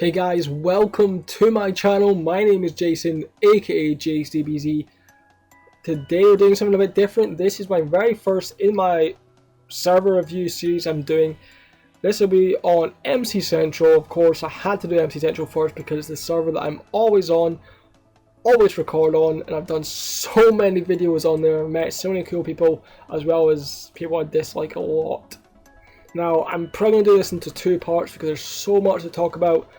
Hey guys, welcome to my channel. My name is Jason, aka JaseDBZ. Today we're doing something a bit different. This is my very first in my server review series I'm doing. This will be on MC Central. Of course, I had to do MC Central first because it's the server that I'm always on, always record on, and I've done so many videos on there. I've met so many cool people, as well as people I dislike a lot. Now, I'm probably going to do this into two parts because there's so much to talk about.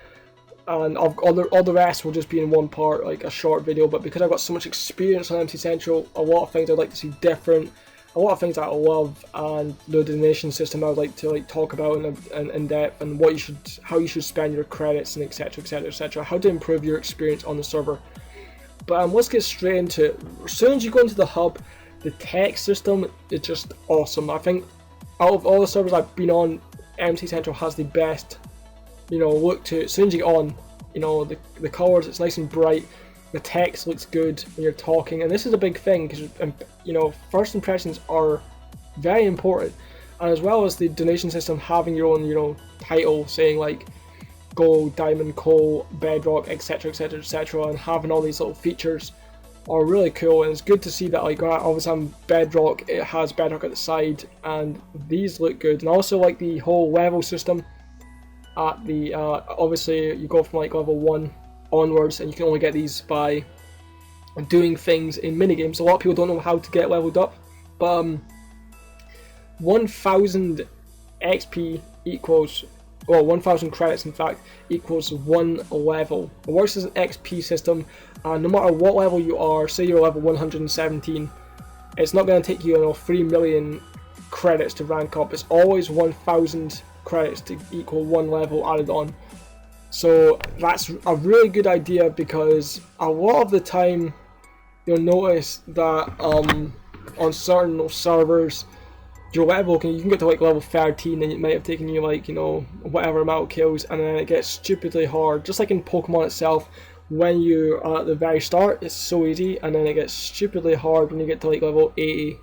And all the rest will just be in one part, like a short video. But because I've got so much experience on MC Central, a lot of things I'd like to see different, a lot of things that I love, and the donation system I would like to talk about in depth, and how you should spend your credits, and etc, etc, etc, how to improve your experience on the server. But let's get straight into it. As soon as you go into the hub, the tech system is just awesome. I think out of all the servers I've been on, MC Central has the best look to it. As soon as you get on, the colours, it's nice and bright, the text looks good when you're talking, and this is a big thing because first impressions are very important, and as well as the donation system having your own title saying like gold, diamond, coal, bedrock, etc, etc, etc, and having all these little features are really cool. And it's good to see that, like, obviously I'm bedrock, it has bedrock at the side, and these look good. And I also like the whole level system. At the obviously you go from like level 1 onwards, and you can only get these by doing things in minigames. A lot of people don't know how to get leveled up, but 1000 XP equals, well, 1000 credits in fact equals 1 level. It works as an XP system, and no matter what level you are, say you're level 117, it's not going to take you 3 million credits to rank up. It's always 1000 credits to equal 1 level added on. So that's a really good idea, because a lot of the time you'll notice that on certain servers your level you can get to like level 13, and it might have taken you whatever amount of kills, and then it gets stupidly hard. Just like in Pokemon itself, when you are at the very start it's so easy, and then it gets stupidly hard when you get to like level 80.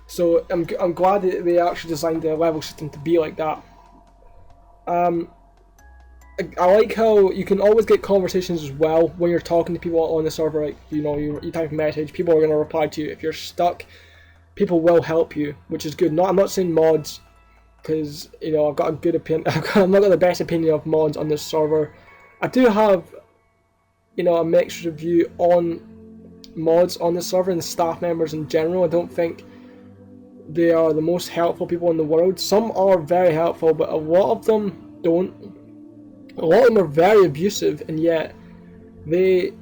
So I'm glad that they actually designed the level system to be like that. I like how you can always get conversations as well when you're talking to people on the server. Like you type a message, people are going to reply to you. If you're stuck, people will help you, which is good. I'm not saying mods, because I've got a good opinion. I'm not got the best opinion of mods on this server. I do have a mixed review on mods on the server and staff members in general. I don't think they are the most helpful people in the world. Some are very helpful, but a lot of them don't. A lot of them are very abusive, and yet they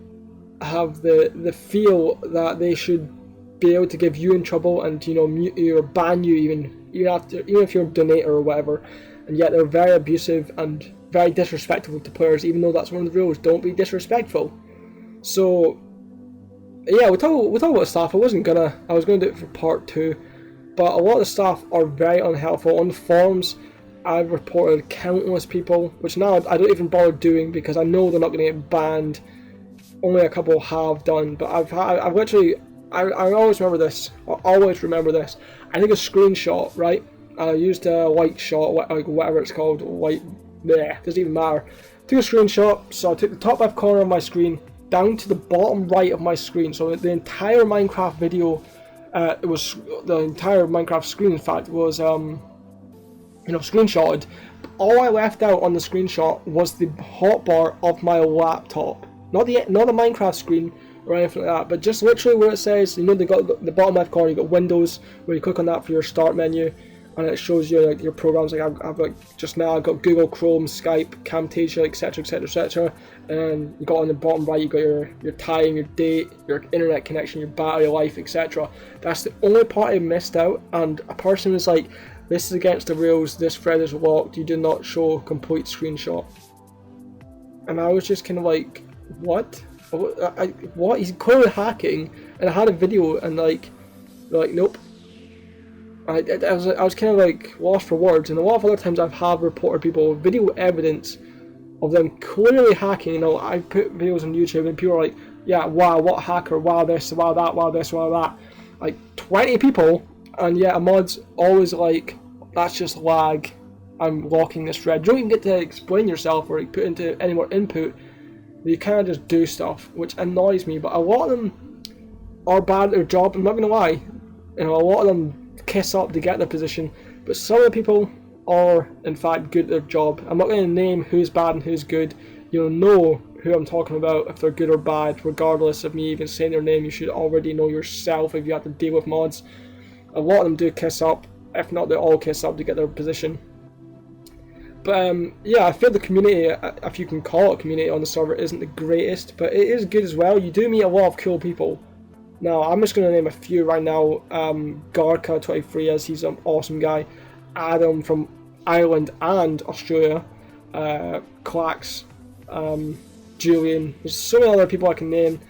have the feel that they should be able to give you in trouble and mute you or ban you even if you're a donator or whatever. And yet they're very abusive and very disrespectful to players, even though that's one of the rules. Don't be disrespectful. So yeah, we talk about staff. I was gonna do it for part 2. But a lot of the staff are very unhelpful. On the forums, I've reported countless people, which now I don't even bother doing because I know they're not going to get banned. Only a couple have done, but I've literally, I always remember this. I always remember this. I took a screenshot, right? I used a white shot, like whatever it's called, white. Doesn't even matter. Took a screenshot, so I took the top left corner of my screen down to the bottom right of my screen. So the entire Minecraft video. It was the entire Minecraft screen, in fact, was screenshotted. All I left out on the screenshot was the hotbar of my laptop, not the Minecraft screen or anything like that, but just literally where it says, they got the bottom left corner, you got Windows, where you click on that for your start menu, and it shows you your programs. Like I've just now I've got Google Chrome, Skype, Camtasia, etc, etc, etc. And you got on the bottom right, you got your time, your date, your internet connection, your battery life, etc. That's the only part I missed out, and a person was like, "This is against the rules. This thread is locked. You do not show complete screenshot." And I was just kind of like, "What? What? He's clearly hacking." And I had a video, and like nope. I was kind of like lost for words. And a lot of other times I have reported people with video evidence of them clearly hacking. I put videos on YouTube and people are like, yeah, wow, what hacker, wow this, wow that, wow this, wow that. Like 20 people, and yet a mod's always like, that's just lag. I'm locking this thread. You don't even get to explain yourself or put into any more input. You kind of just do stuff, which annoys me. But a lot of them are bad at their job. I'm not gonna lie. You know, a lot of them kiss up to get their position, but some of the people are in fact good at their job. I'm not going to name who's bad and who's good. You'll know who I'm talking about if they're good or bad, regardless of me even saying their name. You should already know yourself if you have to deal with mods. A lot of them do kiss up, if not they all kiss up to get their position. But yeah, I feel the community, if you can call it community on the server, isn't the greatest, but it is good as well. You do meet a lot of cool people. Now, I'm just going to name a few right now. Garka23, as he's an awesome guy. Adam from Ireland and Australia. Clax, Julian. There's so many other people I can name.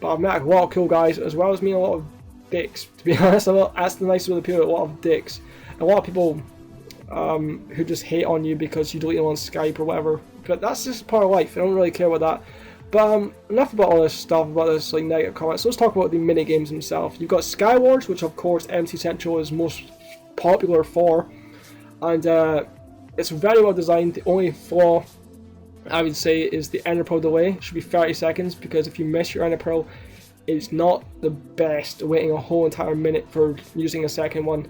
But I've met a lot of cool guys, as well as meeting a lot of dicks. To be honest, that's the nicest way to put it, a lot of dicks. A lot of people who just hate on you because you delete them on Skype or whatever. But that's just part of life. I don't really care about that. But enough about all this stuff, about this like negative comments. So let's talk about the mini games themselves. You've got Skywars, which of course MC Central is most popular for, and it's very well designed. The only flaw I would say is the Ender Pearl delay. It should be 30 seconds because if you miss your Ender Pearl, it's not the best. Waiting a whole entire minute for using a second one.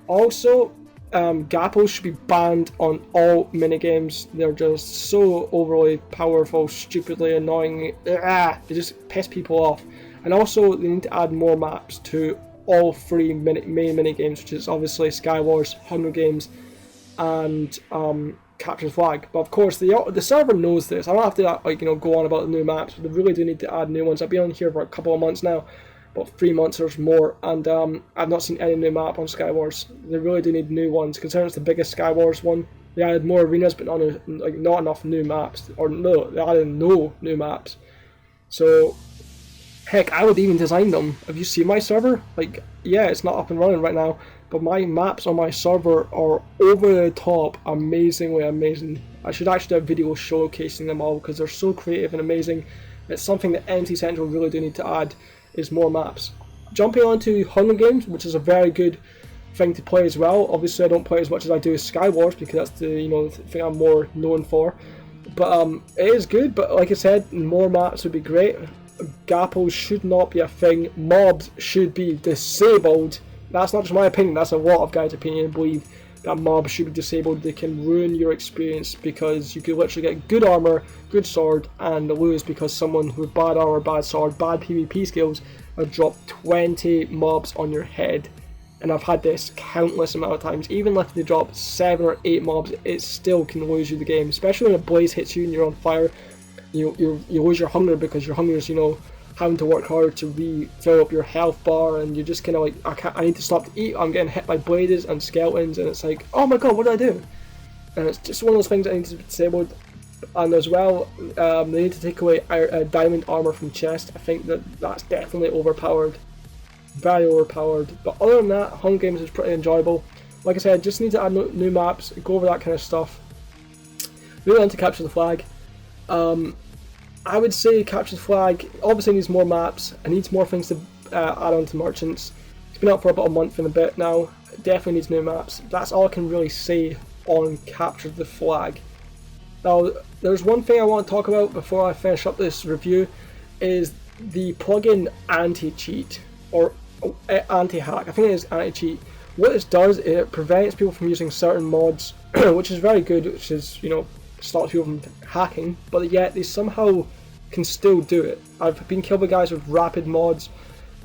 Also, Gappos should be banned on all minigames. They're just so overly powerful, stupidly annoying. They just piss people off. And also, they need to add more maps to all three main minigames, which is obviously Skywars, Hunger Games, and Capture the Flag. But of course, the server knows this. I don't have to go on about the new maps. But they really do need to add new ones. I've been on here for a couple of months now. About 3 months or more, and I've not seen any new map on Skywars. They really do need new ones, considering it's the biggest Skywars one. They added more arenas, but not enough new maps, or no, they added no new maps. So, heck, I would even design them. Have you seen my server? Like, yeah, it's not up and running right now, but my maps on my server are over the top, amazingly amazing. I should actually do a video showcasing them all because they're so creative and amazing. It's something that MC Central really do need to add. Is more maps. Jumping on to Hunger Games, which is a very good thing to play as well. Obviously, I don't play as much as I do Skywars because that's the thing I'm more known for. But it is good. But like I said, more maps would be great. Gappos should not be a thing. Mobs should be disabled. That's not just my opinion. That's a lot of guys' opinion. I believe that mobs should be disabled. They can ruin your experience because you could literally get good armor, good sword, and lose because someone with bad armor, bad sword, bad PvP skills have dropped 20 mobs on your head. And I've had this countless amount of times. Even if they drop 7 or 8 mobs, it still can lose you the game. Especially when a blaze hits you and you're on fire. You lose your hunger because your hunger is, having to work hard to refill up your health bar, and you're just kind of like, I need to stop to eat, I'm getting hit by blazes and skeletons, and it's like, oh my god, what did I do? And it's just one of those things that needs to be disabled. And as well, they need to take away diamond armor from chest. I think that's definitely overpowered, very overpowered. But other than that, Hunger Games is pretty enjoyable. Like I said, just need to add new maps, go over that kind of stuff. Moving on to Capture the Flag. I would say Capture the Flag obviously needs more maps. It needs more things to add on to merchants. It's been out for about a month and a bit now. It definitely needs new maps. That's all I can really say on Capture the Flag. Now, there's one thing I want to talk about before I finish up this review, is the plugin anti-cheat, or anti-hack. I think it is anti-cheat. What this does is it prevents people from using certain mods, which is very good, which is, stops people from hacking, but yet they somehow can still do it. I've been killed by guys with rapid mods,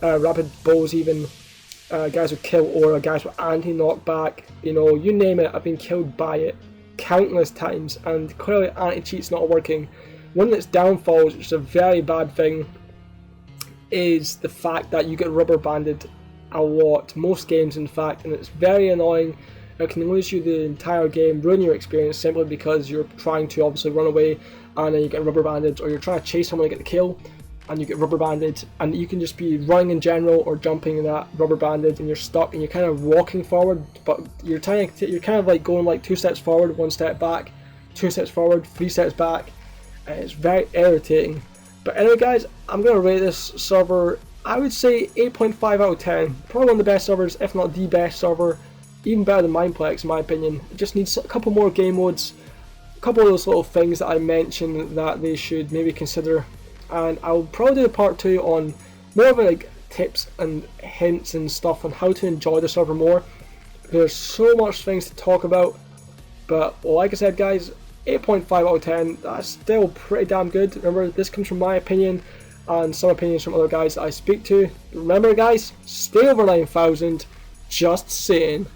rapid bows even, guys with kill aura, guys with anti-knockback, you name it, I've been killed by it countless times, and clearly anti-cheat's not working. One of its downfalls, which is a very bad thing, is the fact that you get rubber banded a lot, most games in fact, and it's very annoying. It can lose you the entire game, ruin your experience simply because you're trying to obviously run away and then you get rubber banded, or you're trying to chase someone to get the kill and you get rubber banded, and you can just be running in general or jumping in that rubber banded and you're stuck and you're kind of walking forward, but you're kind of like going like 2 steps forward, 1 step back, 2 steps forward, 3 steps back, and it's very irritating. But anyway guys, I'm going to rate this server, I would say 8.5 out of 10. Probably one of the best servers, if not the best server. even better than Mineplex in my opinion. It just needs a couple more game modes, a couple of those little things that I mentioned that they should maybe consider, and I'll probably do a part 2 on more of like tips and hints and stuff on how to enjoy the server more. There's so much things to talk about, but like I said guys, 8.5 out of 10, that's still pretty damn good. Remember, this comes from my opinion and some opinions from other guys that I speak to. Remember guys, stay over 9,000, just saying.